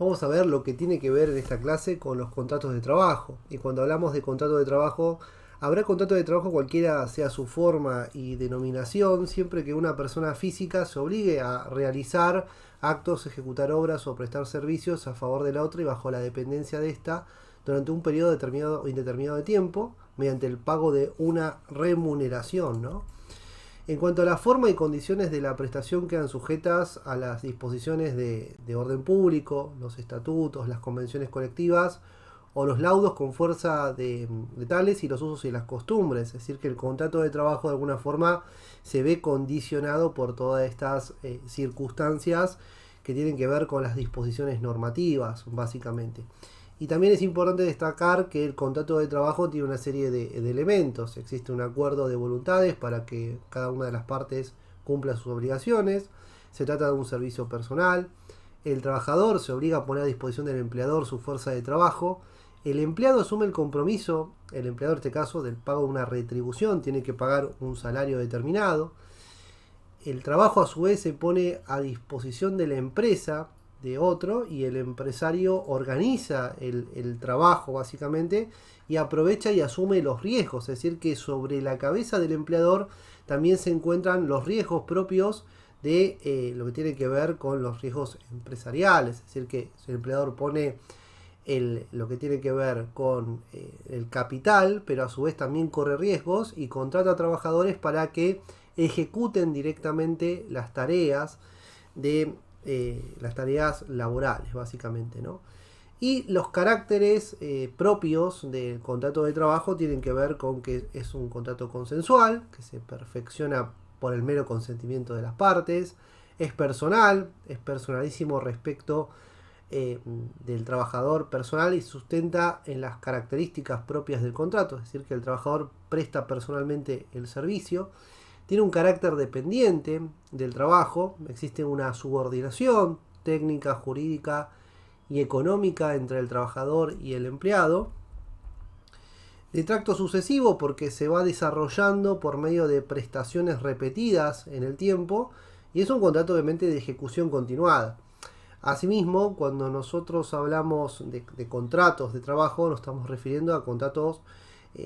Vamos a ver lo que tiene que ver en esta clase con los contratos de trabajo. Y cuando hablamos de contrato de trabajo, habrá contrato de trabajo cualquiera sea su forma y denominación, siempre que una persona física se obligue a realizar actos, ejecutar obras o prestar servicios a favor de la otra y bajo la dependencia de esta durante un periodo determinado o indeterminado de tiempo, mediante el pago de una remuneración, ¿no? En cuanto a la forma y condiciones de la prestación, quedan sujetas a las disposiciones de orden público, los estatutos, las convenciones colectivas o los laudos con fuerza de tales y los usos y las costumbres. Es decir, que el contrato de trabajo de alguna forma se ve condicionado por todas estas circunstancias que tienen que ver con las disposiciones normativas, básicamente. Y también es importante destacar que el contrato de trabajo tiene una serie de elementos. Existe un acuerdo de voluntades para que cada una de las partes cumpla sus obligaciones. Se trata de un servicio personal. El trabajador se obliga a poner a disposición del empleador su fuerza de trabajo. El empleado asume el compromiso, el empleador en este caso, del pago de una retribución, tiene que pagar un salario determinado. El trabajo a su vez se pone a disposición de la empresa de otro y el empresario organiza el trabajo básicamente y aprovecha y asume los riesgos, es decir que sobre la cabeza del empleador también se encuentran los riesgos propios de lo que tiene que ver con los riesgos empresariales, es decir que el empleador pone lo que tiene que ver con el capital, pero a su vez también corre riesgos y contrata a trabajadores para que ejecuten directamente de las tareas laborales, básicamente, ¿no? Y los caracteres propios del contrato de trabajo tienen que ver con que es un contrato consensual, que se perfecciona por el mero consentimiento de las partes, es personal, es personalísimo respecto del trabajador personal y sustenta en las características propias del contrato, es decir, que el trabajador presta personalmente el servicio, tiene un carácter dependiente del trabajo, existe una subordinación técnica, jurídica y económica entre el trabajador y el empleado, de tracto sucesivo porque se va desarrollando por medio de prestaciones repetidas en el tiempo y es un contrato obviamente de ejecución continuada. Asimismo, cuando nosotros hablamos de contratos de trabajo, nos estamos refiriendo a contratos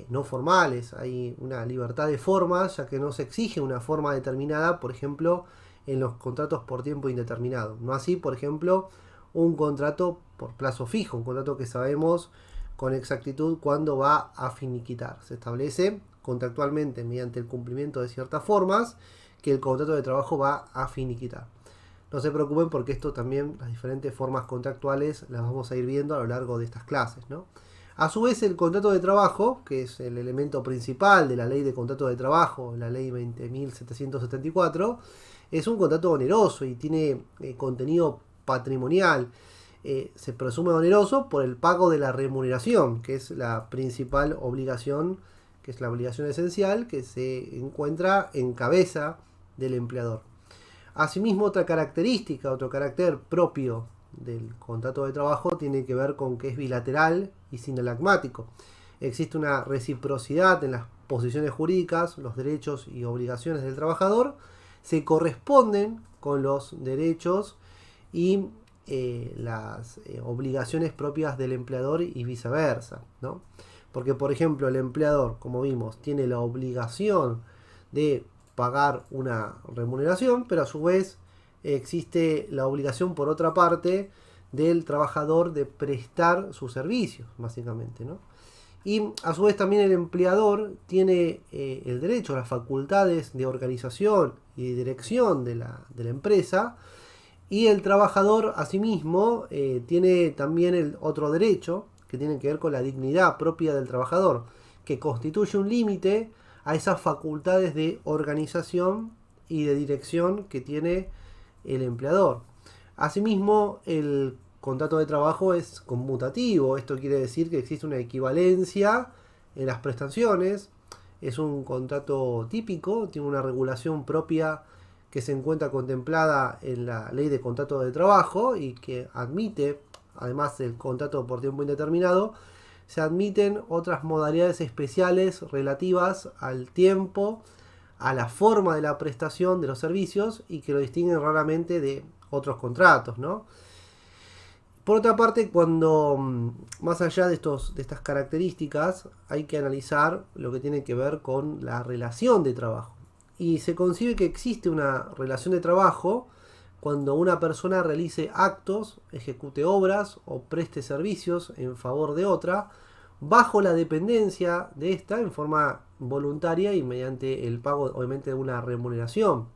no formales. Hay una libertad de formas, ya que no se exige una forma determinada, por ejemplo, en los contratos por tiempo indeterminado. No así, por ejemplo, un contrato por plazo fijo, un contrato que sabemos con exactitud cuándo va a finiquitar. Se establece contractualmente, mediante el cumplimiento de ciertas formas, que el contrato de trabajo va a finiquitar. No se preocupen porque esto también, las diferentes formas contractuales, las vamos a ir viendo a lo largo de estas clases, ¿no? A su vez, el contrato de trabajo, que es el elemento principal de la ley de contrato de trabajo, la ley 20.774, es un contrato oneroso y tiene contenido patrimonial. Se presume oneroso por el pago de la remuneración, que es la principal obligación, que es la obligación esencial, que se encuentra en cabeza del empleador. Asimismo, otra característica, otro carácter propio del contrato de trabajo tiene que ver con que es bilateral y sinalagmático. Existe una reciprocidad en las posiciones jurídicas, los derechos y obligaciones del trabajador se corresponden con los derechos y las obligaciones propias del empleador y viceversa, ¿no? Porque, por ejemplo, el empleador, como vimos, tiene la obligación de pagar una remuneración, pero a su vez existe la obligación por otra parte del trabajador de prestar sus servicios, básicamente, ¿no? Y a su vez también el empleador tiene el derecho, las facultades de organización y de dirección de la empresa, y el trabajador asimismo tiene también el otro derecho que tiene que ver con la dignidad propia del trabajador, que constituye un límite a esas facultades de organización y de dirección que tiene el empleador. Asimismo, el contrato de trabajo es conmutativo. Esto quiere decir que existe una equivalencia en las prestaciones. Es un contrato típico, tiene una regulación propia que se encuentra contemplada en la ley de contrato de trabajo y que admite, además del contrato por tiempo indeterminado, se admiten otras modalidades especiales relativas al tiempo, a la forma de la prestación de los servicios y que lo distinguen raramente de otros contratos, ¿no? Por otra parte, cuando más allá de estas características, hay que analizar lo que tiene que ver con la relación de trabajo. Y se concibe que existe una relación de trabajo cuando una persona realice actos, ejecute obras o preste servicios en favor de otra, bajo la dependencia de esta en forma voluntaria y mediante el pago, obviamente, de una remuneración,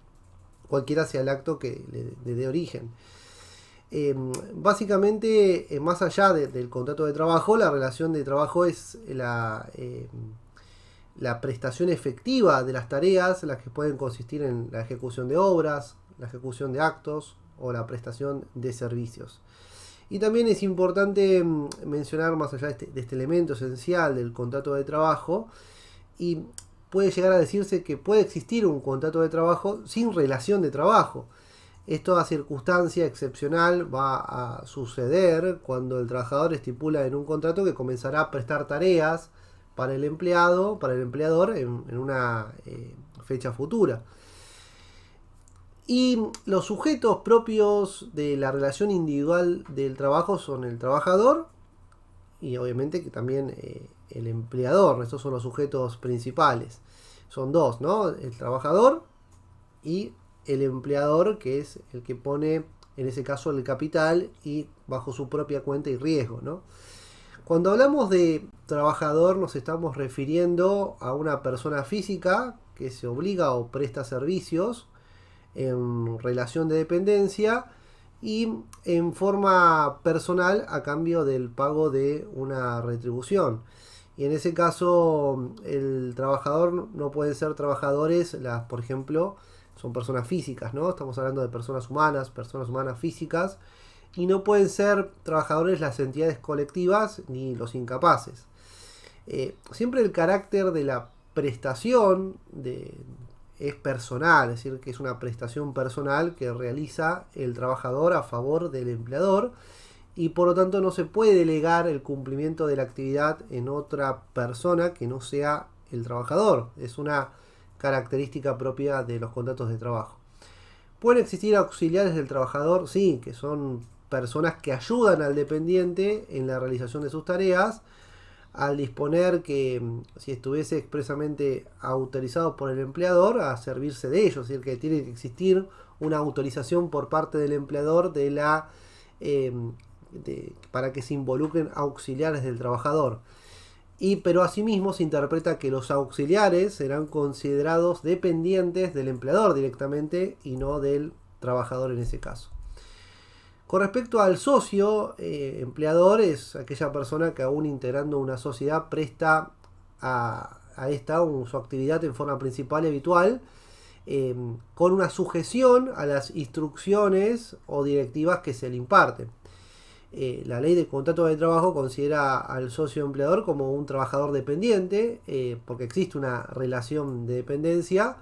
cualquiera sea el acto que le dé origen. Básicamente, más allá del contrato de trabajo, la relación de trabajo es la prestación efectiva de las tareas, las que pueden consistir en la ejecución de obras, la ejecución de actos o la prestación de servicios. Y también es importante mencionar, más allá de este elemento esencial del contrato de trabajo, y puede llegar a decirse que puede existir un contrato de trabajo sin relación de trabajo. Esta circunstancia excepcional va a suceder cuando el trabajador estipula en un contrato que comenzará a prestar tareas para el empleado, para el empleador en una fecha futura. Y los sujetos propios de la relación individual del trabajo son el trabajador y obviamente que también el empleador. Estos son los sujetos principales. Son dos, ¿no? El trabajador y el empleador, que es el que pone, en ese caso, el capital y bajo su propia cuenta y riesgo, ¿no? Cuando hablamos de trabajador nos estamos refiriendo a una persona física que se obliga o presta servicios en relación de dependencia y en forma personal a cambio del pago de una retribución. Y en ese caso el trabajador no pueden ser trabajadores, por ejemplo, son personas físicas, ¿no? Estamos hablando de personas humanas físicas, y no pueden ser trabajadores las entidades colectivas ni los incapaces. Siempre el carácter de la prestación es personal, es decir, que es una prestación personal que realiza el trabajador a favor del empleador y por lo tanto no se puede delegar el cumplimiento de la actividad en otra persona que no sea el trabajador. Es una característica propia de los contratos de trabajo. Pueden existir auxiliares del trabajador, sí, que son personas que ayudan al dependiente en la realización de sus tareas, al disponer que si estuviese expresamente autorizado por el empleador a servirse de ellos, es decir, que tiene que existir una autorización por parte del empleador para que se involucren auxiliares del trabajador. Pero asimismo se interpreta que los auxiliares serán considerados dependientes del empleador directamente y no del trabajador en ese caso. Con respecto al socio, empleador es aquella persona que aún integrando una sociedad presta a esta su actividad en forma principal y habitual, con una sujeción a las instrucciones o directivas que se le imparten. La ley de contrato de trabajo considera al socio empleador como un trabajador dependiente, porque existe una relación de dependencia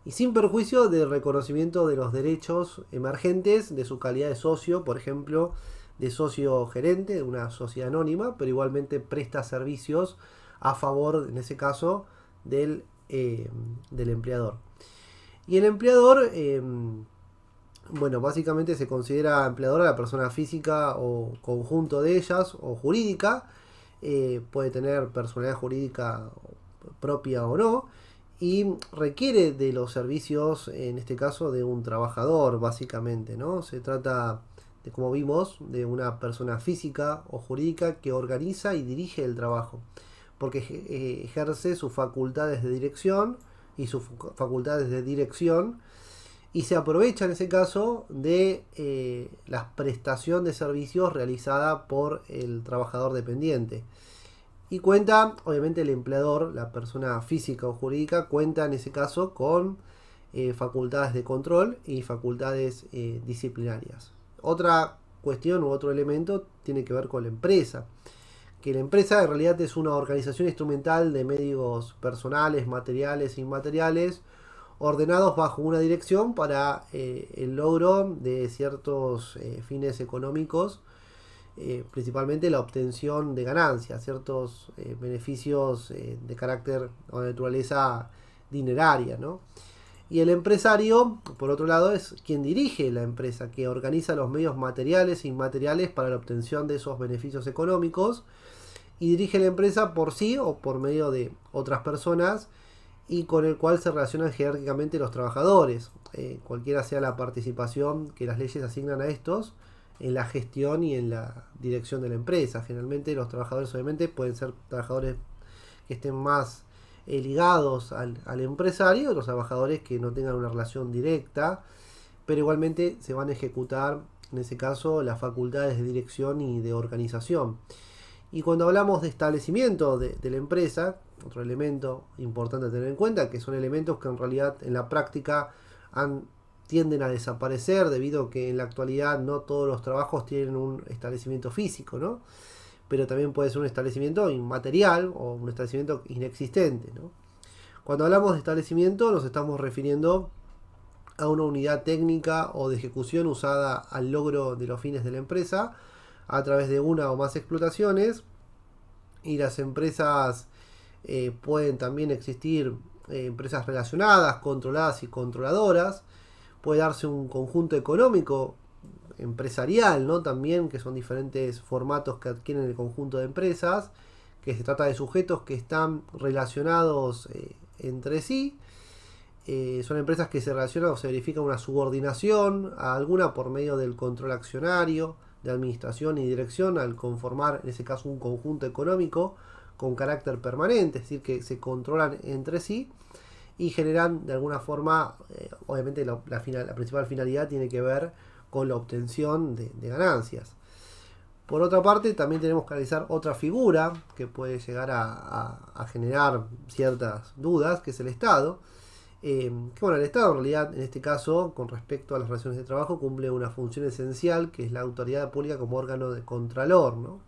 y sin perjuicio del reconocimiento de los derechos emergentes de su calidad de socio, por ejemplo, de socio gerente de una sociedad anónima, pero igualmente presta servicios a favor, en ese caso, del empleador. Y el empleador, básicamente se considera empleador a la persona física o conjunto de ellas o jurídica, puede tener personalidad jurídica propia o no, y requiere de los servicios, en este caso, de un trabajador, básicamente, ¿no? Se trata de, como vimos, de una persona física o jurídica que organiza y dirige el trabajo, porque ejerce sus facultades de dirección y se aprovecha en ese caso de la prestación de servicios realizada por el trabajador dependiente. Y cuenta, obviamente, el empleador, la persona física o jurídica, cuenta en ese caso con facultades de control y facultades disciplinarias. Otra cuestión u otro elemento tiene que ver con la empresa. Que la empresa en realidad es una organización instrumental de medios personales, materiales e inmateriales, ordenados bajo una dirección para el logro de ciertos fines económicos, principalmente la obtención de ganancias, ciertos beneficios de carácter o de naturaleza dineraria, ¿no? Y el empresario, por otro lado, es quien dirige la empresa, que organiza los medios materiales e inmateriales para la obtención de esos beneficios económicos y dirige la empresa por sí o por medio de otras personas y con el cual se relacionan jerárquicamente los trabajadores, cualquiera sea la participación que las leyes asignan a estos en la gestión y en la dirección de la empresa. Generalmente los trabajadores obviamente pueden ser trabajadores que estén más ligados al empresario, los trabajadores que no tengan una relación directa, pero igualmente se van a ejecutar en ese caso las facultades de dirección y de organización. Y cuando hablamos de establecimiento de la empresa, otro elemento importante a tener en cuenta, que son elementos que en realidad en la práctica tienden a desaparecer debido a que en la actualidad no todos los trabajos tienen un establecimiento físico, ¿no? Pero también puede ser un establecimiento inmaterial o un establecimiento inexistente, ¿no? Cuando hablamos de establecimiento nos estamos refiriendo a una unidad técnica o de ejecución usada al logro de los fines de la empresa a través de una o más explotaciones, y las empresas pueden también existir empresas relacionadas, controladas y controladoras. Puede darse un conjunto económico empresarial, ¿no? También, que son diferentes formatos que adquieren el conjunto de empresas, que se trata de sujetos que están relacionados entre sí. Son empresas que se relacionan o se verifica una subordinación a alguna por medio del control accionario, de administración y dirección, al conformar en ese caso un conjunto económico con carácter permanente, es decir, que se controlan entre sí y generan de alguna forma, obviamente la principal finalidad tiene que ver con la obtención de ganancias. Por otra parte, también tenemos que analizar otra figura que puede llegar a generar ciertas dudas, que es el Estado. Que bueno, el Estado en realidad, en este caso, con respecto a las relaciones de trabajo, cumple una función esencial, que es la autoridad pública como órgano de contralor, ¿no?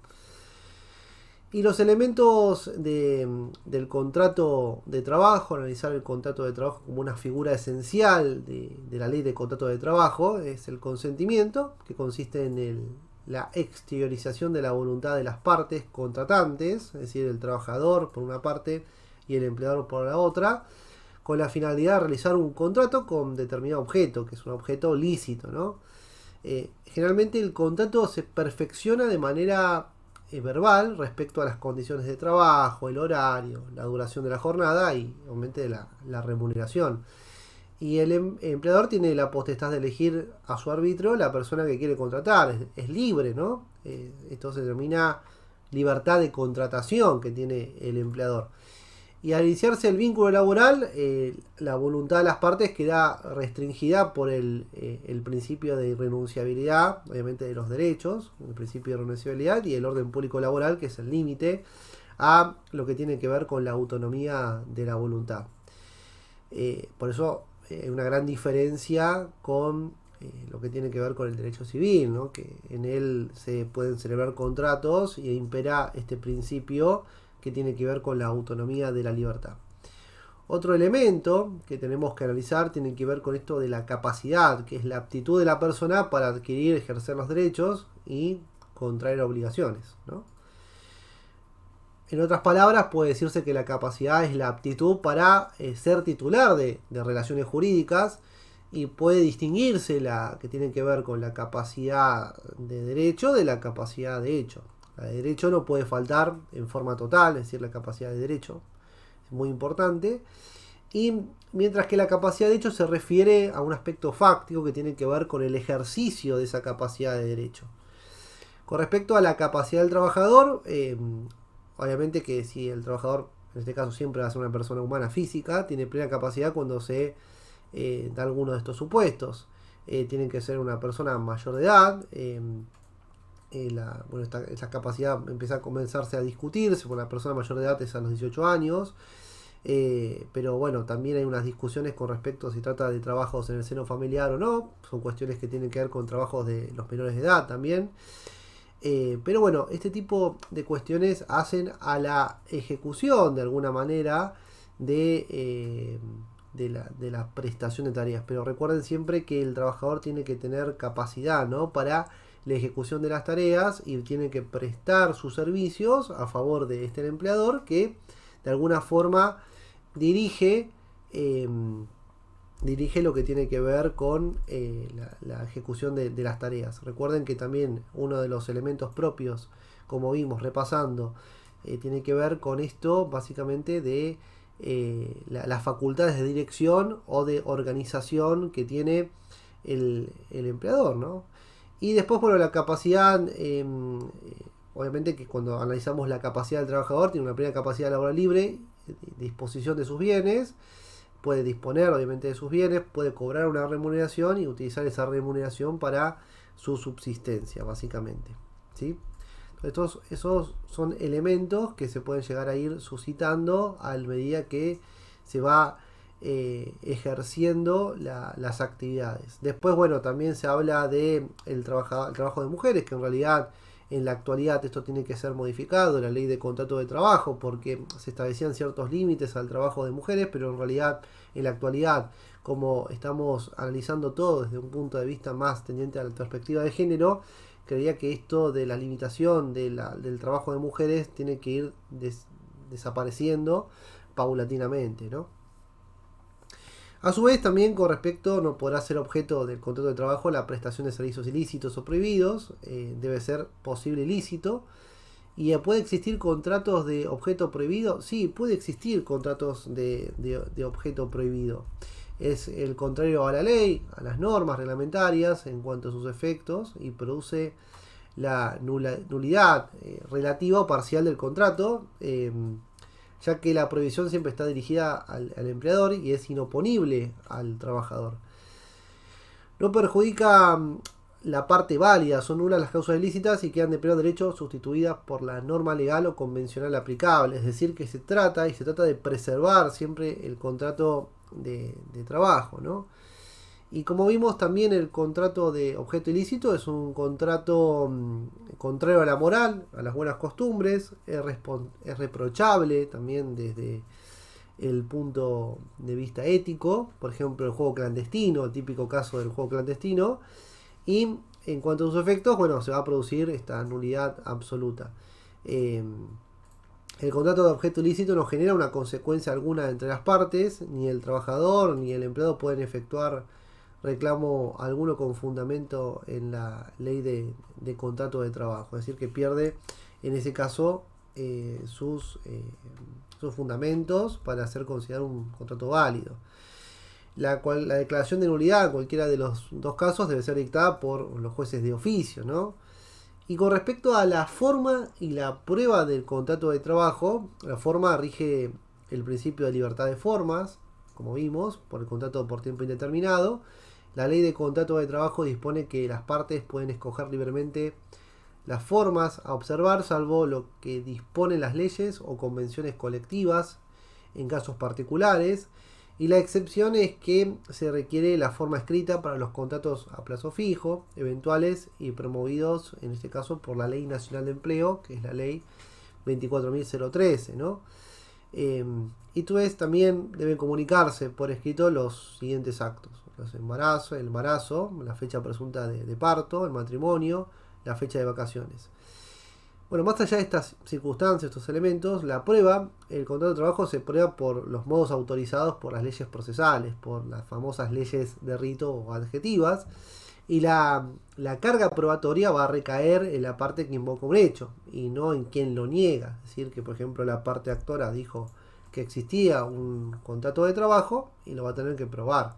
Y los elementos del contrato de trabajo, analizar el contrato de trabajo como una figura esencial de la ley de contrato de trabajo, es el consentimiento, que consiste en la exteriorización de la voluntad de las partes contratantes, es decir, el trabajador por una parte y el empleador por la otra, con la finalidad de realizar un contrato con determinado objeto, que es un objeto lícito, ¿no? Generalmente el contrato se perfecciona de manera verbal respecto a las condiciones de trabajo, el horario, la duración de la jornada y obviamente la remuneración. Y el empleador tiene la potestad de elegir a su arbitrio la persona que quiere contratar, es libre, ¿no? Esto se denomina libertad de contratación que tiene el empleador. Y al iniciarse el vínculo laboral, la voluntad de las partes queda restringida por el principio de irrenunciabilidad, obviamente de los derechos, el principio de irrenunciabilidad y el orden público laboral, que es el límite a lo que tiene que ver con la autonomía de la voluntad. Por eso hay una gran diferencia con lo que tiene que ver con el derecho civil, ¿no? Que en él se pueden celebrar contratos y impera este principio que tiene que ver con la autonomía de la libertad. Otro elemento que tenemos que analizar tiene que ver con esto de la capacidad, que es la aptitud de la persona para adquirir, ejercer los derechos y contraer obligaciones, ¿no? En otras palabras, puede decirse que la capacidad es la aptitud para ser titular de relaciones jurídicas, y puede distinguirse la que tiene que ver con la capacidad de derecho de la capacidad de hecho. La de derecho no puede faltar en forma total, es decir, la capacidad de derecho es muy importante. Y mientras que la capacidad de hecho se refiere a un aspecto fáctico que tiene que ver con el ejercicio de esa capacidad de derecho. Con respecto a la capacidad del trabajador, obviamente que si el trabajador, en este caso siempre va a ser una persona humana física, tiene plena capacidad cuando se da alguno de estos supuestos. Tienen que ser una persona mayor de edad. Esta capacidad empieza a comenzarse a discutirse, porque la persona mayor de edad es a los 18 años. Pero bueno, también hay unas discusiones con respecto a si trata de trabajos en el seno familiar o no. Son cuestiones que tienen que ver con trabajos de los menores de edad también. Pero bueno, este tipo de cuestiones hacen a la ejecución de alguna manera de la prestación de tareas. Pero recuerden siempre que el trabajador tiene que tener capacidad, ¿no?, para la ejecución de las tareas, y tiene que prestar sus servicios a favor de este empleador, que de alguna forma dirige dirige lo que tiene que ver con la ejecución de las tareas. Recuerden que también uno de los elementos propios, como vimos repasando, tiene que ver con esto básicamente de las facultades de dirección o de organización que tiene el empleador, ¿no? Y después, bueno, la capacidad, obviamente que cuando analizamos la capacidad del trabajador, tiene una primera capacidad laboral libre, disposición de sus bienes, puede disponer obviamente de sus bienes, puede cobrar una remuneración y utilizar esa remuneración para su subsistencia, básicamente, ¿sí? Esos son elementos que se pueden llegar a ir suscitando a medida que se va ejerciendo las actividades. Después, bueno, también se habla de el trabajo de mujeres, que en realidad en la actualidad esto tiene que ser modificado, la ley de contrato de trabajo, porque se establecían ciertos límites al trabajo de mujeres, pero en realidad en la actualidad, como estamos analizando todo desde un punto de vista más tendiente a la perspectiva de género, creía que esto de la limitación del trabajo de mujeres tiene que ir desapareciendo paulatinamente, ¿no? A su vez, también con respecto, no podrá ser objeto del contrato de trabajo la prestación de servicios ilícitos o prohibidos, debe ser posible ilícito. ¿Y puede existir contratos de objeto prohibido? Sí, puede existir contratos de objeto prohibido. Es el contrario a la ley, a las normas reglamentarias en cuanto a sus efectos y produce la nulidad relativa o parcial del contrato, ya que la prohibición siempre está dirigida al empleador y es inoponible al trabajador. No perjudica la parte válida, son nulas las causas ilícitas y quedan de pleno derecho sustituidas por la norma legal o convencional aplicable. Es decir, que se trata de preservar siempre el contrato de trabajo, ¿no? Y como vimos también el contrato de objeto ilícito es un contrato contrario a la moral, a las buenas costumbres, es reprochable también desde el punto de vista ético, por ejemplo el juego clandestino, el típico caso del juego clandestino, y en cuanto a sus efectos, bueno, se va a producir esta nulidad absoluta. El contrato de objeto ilícito no genera una consecuencia alguna entre las partes, ni el trabajador ni el empleado pueden efectuar reclamo alguno con fundamento en la ley de contrato de trabajo, es decir, que pierde en ese caso sus fundamentos para ser considerado un contrato válido. La declaración de nulidad en cualquiera de los dos casos debe ser dictada por los jueces de oficio, ¿no? Y con respecto a la forma y la prueba del contrato de trabajo, la forma rige el principio de libertad de formas, como vimos, por el contrato por tiempo indeterminado. La ley de contrato de trabajo dispone que las partes pueden escoger libremente las formas a observar, salvo lo que disponen las leyes o convenciones colectivas en casos particulares. Y la excepción es que se requiere la forma escrita para los contratos a plazo fijo, eventuales y promovidos, en este caso, por la Ley Nacional de Empleo, que es la Ley 24.013, ¿no? Y también deben comunicarse por escrito los siguientes actos: el embarazo, la fecha presunta de parto, el matrimonio, la fecha de vacaciones. Bueno, más allá de estas circunstancias, estos elementos, la prueba, el contrato de trabajo se prueba por los modos autorizados por las leyes procesales, por las famosas leyes de rito o adjetivas, y la carga probatoria va a recaer en la parte que invoca un hecho y no en quien lo niega. Es decir, que por ejemplo la parte actora dijo que existía un contrato de trabajo y lo va a tener que probar,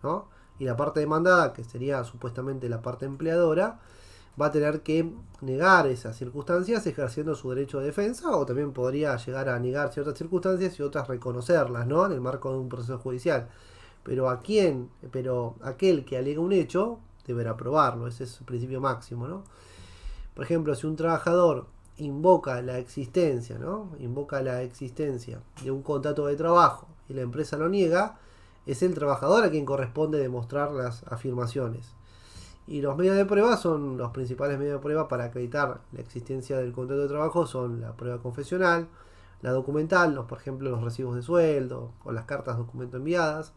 ¿no? Y la parte demandada, que sería supuestamente la parte empleadora, va a tener que negar esas circunstancias ejerciendo su derecho de defensa, o también podría llegar a negar ciertas circunstancias y otras reconocerlas, ¿no? En el marco de un proceso judicial. Pero aquel que alega un hecho deberá probarlo, ese es el principio máximo, ¿no? Por ejemplo, si un trabajador invoca la existencia, ¿no? Invoca la existencia de un contrato de trabajo y la empresa lo niega, es el trabajador a quien corresponde demostrar las afirmaciones. Y los medios de prueba son los principales medios de prueba para acreditar la existencia del contrato de trabajo: son la prueba confesional, la documental, por ejemplo los recibos de sueldo o las cartas documento enviadas,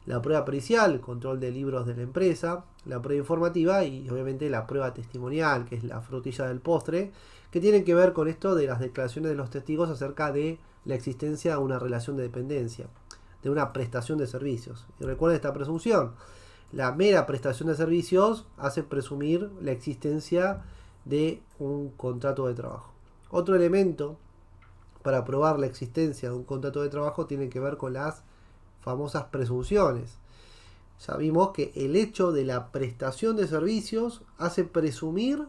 la prueba pericial, el control de libros de la empresa, la prueba informativa y obviamente la prueba testimonial, que es la frutilla del postre, que tiene que ver con esto de las declaraciones de los testigos acerca de la existencia de una relación de dependencia. de una prestación de servicios. Y recuerden esta presunción. La mera prestación de servicios hace presumir la existencia de un contrato de trabajo. Otro elemento para probar la existencia de un contrato de trabajo tiene que ver con las famosas presunciones. Ya vimos que el hecho de la prestación de servicios hace presumir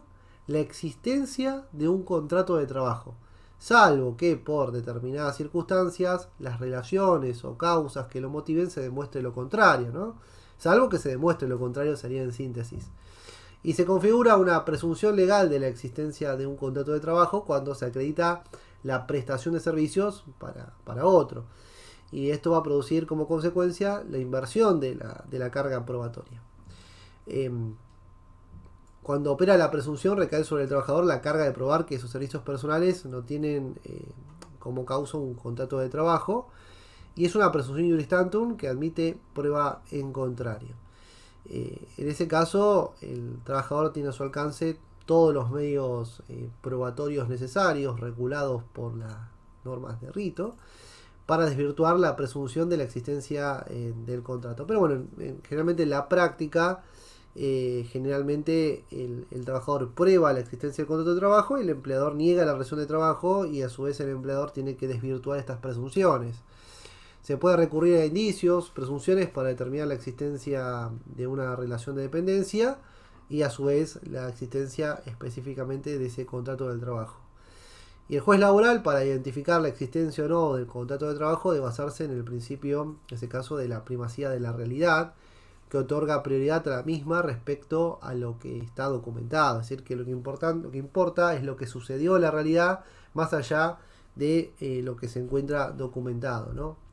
la existencia de un contrato de trabajo, salvo que por determinadas circunstancias las relaciones o causas que lo motiven se demuestre lo contrario, ¿no? Salvo que se demuestre lo contrario, sería en síntesis. Y se configura una presunción legal de la existencia de un contrato de trabajo cuando se acredita la prestación de servicios para otro. Y esto va a producir como consecuencia la inversión de la carga probatoria. Cuando opera la presunción, recae sobre el trabajador la carga de probar que sus servicios personales no tienen como causa un contrato de trabajo. Y es una presunción iuris tantum que admite prueba en contrario. En ese caso, el trabajador tiene a su alcance todos los medios probatorios necesarios, regulados por las normas de rito, para desvirtuar la presunción de la existencia del contrato. Pero bueno, generalmente en la práctica, generalmente el trabajador prueba la existencia del contrato de trabajo y el empleador niega la relación de trabajo y a su vez el empleador tiene que desvirtuar estas presunciones. Se puede recurrir a indicios, presunciones para determinar la existencia de una relación de dependencia y a su vez la existencia específicamente de ese contrato del trabajo. Y el juez laboral, para identificar la existencia o no del contrato de trabajo, debe basarse en el principio, en ese caso, de la primacía de la realidad, que otorga prioridad a la misma respecto a lo que está documentado. Es decir, que lo que importa es lo que sucedió en la realidad, más allá de lo que se encuentra documentado, ¿no?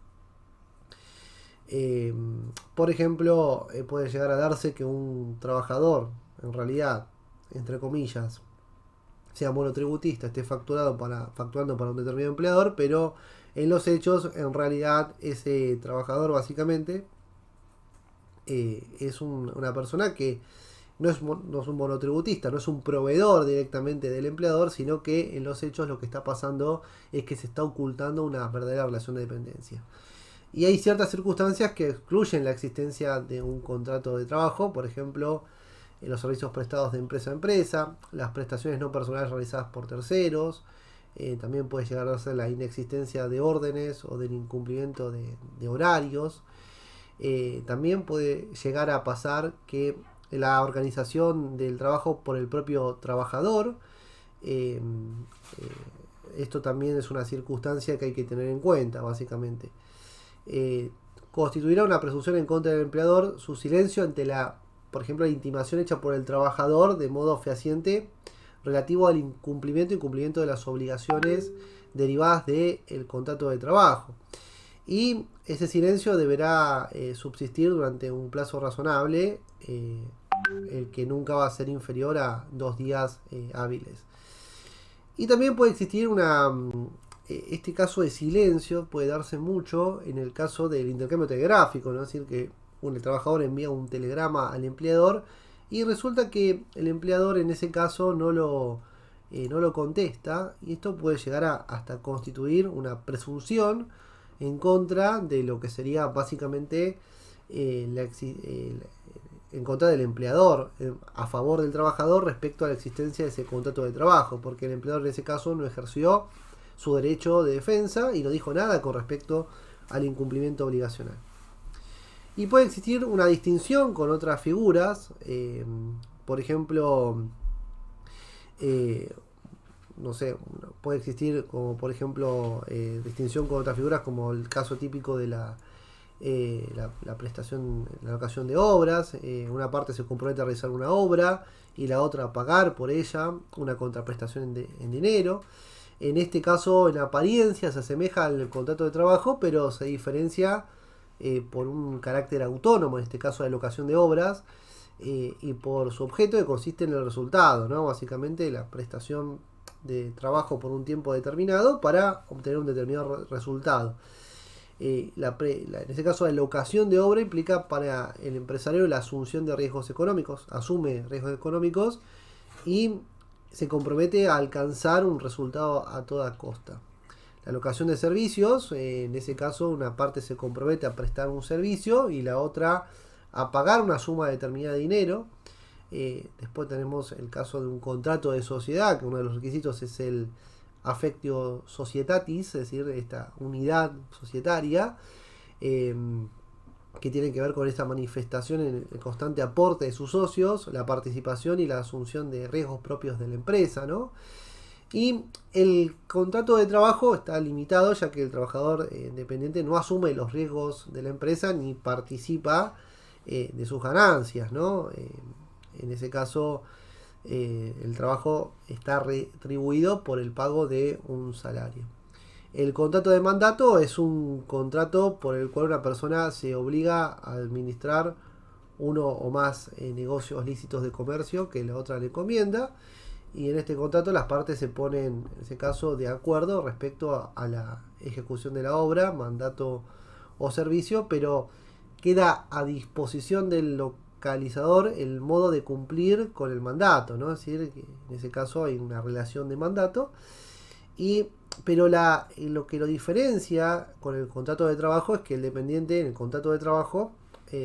Por ejemplo, puede llegar a darse que un trabajador, en realidad, entre comillas, sea monotributista, esté facturando para un determinado empleador, pero en los hechos, en realidad, ese trabajador básicamente es una persona que no es un monotributista, no es un proveedor directamente del empleador, sino que en los hechos lo que está pasando es que se está ocultando una verdadera relación de dependencia. Y hay ciertas circunstancias que excluyen la existencia de un contrato de trabajo, por ejemplo, los servicios prestados de empresa a empresa, las prestaciones no personales realizadas por terceros, también puede llegar a ser la inexistencia de órdenes o del incumplimiento de horarios. También puede llegar a pasar que la organización del trabajo por el propio trabajador, esto también es una circunstancia que hay que tener en cuenta, básicamente. Constituirá una presunción en contra del empleador su silencio ante por ejemplo, la intimación hecha por el trabajador de modo fehaciente relativo al incumplimiento y cumplimiento de las obligaciones derivadas del contrato de trabajo. Y ese silencio deberá subsistir durante un plazo razonable, el que nunca va a ser inferior a 2 días hábiles. Y también puede existir este caso de silencio puede darse mucho en el caso del intercambio telegráfico, ¿no? Es decir, que el trabajador envía un telegrama al empleador y resulta que el empleador en ese caso no lo contesta, y esto puede llegar hasta constituir una presunción en contra de lo que sería básicamente en contra del empleador, a favor del trabajador respecto a la existencia de ese contrato de trabajo, porque el empleador en ese caso no ejerció su derecho de defensa y no dijo nada con respecto al incumplimiento obligacional. Y puede existir una distinción con otras figuras, por ejemplo, no sé, puede existir como por ejemplo distinción con otras figuras como el caso típico de la prestación, la locación de obras. Una parte se compromete a realizar una obra y la otra a pagar por ella una contraprestación en dinero. En este caso, en apariencia se asemeja al contrato de trabajo, pero se diferencia por un carácter autónomo, en este caso la locación de obras, y por su objeto, que consiste en el resultado, ¿no? Básicamente la prestación de trabajo por un tiempo determinado para obtener un determinado resultado. En este caso, la locación de obra implica para el empresario la asunción de riesgos económicos, asume riesgos económicos y se compromete a alcanzar un resultado a toda costa. La locación de servicios, en ese caso una parte se compromete a prestar un servicio y la otra a pagar una suma determinada de dinero. Después tenemos el caso de un contrato de sociedad, que uno de los requisitos es el affectio societatis, es decir, esta unidad societaria, que tiene que ver con esta manifestación en el constante aporte de sus socios, la participación y la asunción de riesgos propios de la empresa, ¿no? Y el contrato de trabajo está limitado, ya que el trabajador independiente no asume los riesgos de la empresa ni participa de sus ganancias, ¿no? En ese caso, el trabajo está retribuido por el pago de un salario. El contrato de mandato es un contrato por el cual una persona se obliga a administrar uno o más negocios lícitos de comercio que la otra le encomienda, y en este contrato las partes se ponen, en ese caso, de acuerdo respecto a la ejecución de la obra, mandato o servicio, pero queda a disposición del localizador el modo de cumplir con el mandato, ¿no? Es decir, que en ese caso hay una relación de mandato, pero lo que lo diferencia con el contrato de trabajo es que el dependiente en el contrato de trabajo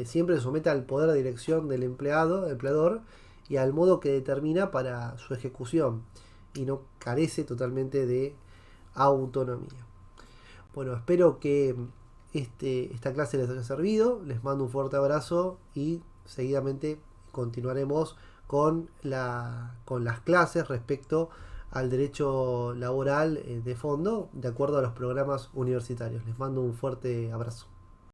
siempre se somete al poder de dirección del empleador, y al modo que determina para su ejecución, y no carece totalmente de autonomía. Bueno, espero que esta clase les haya servido. Les mando un fuerte abrazo y seguidamente continuaremos con las clases respecto al derecho laboral de fondo, de acuerdo a los programas universitarios. Les mando un fuerte abrazo.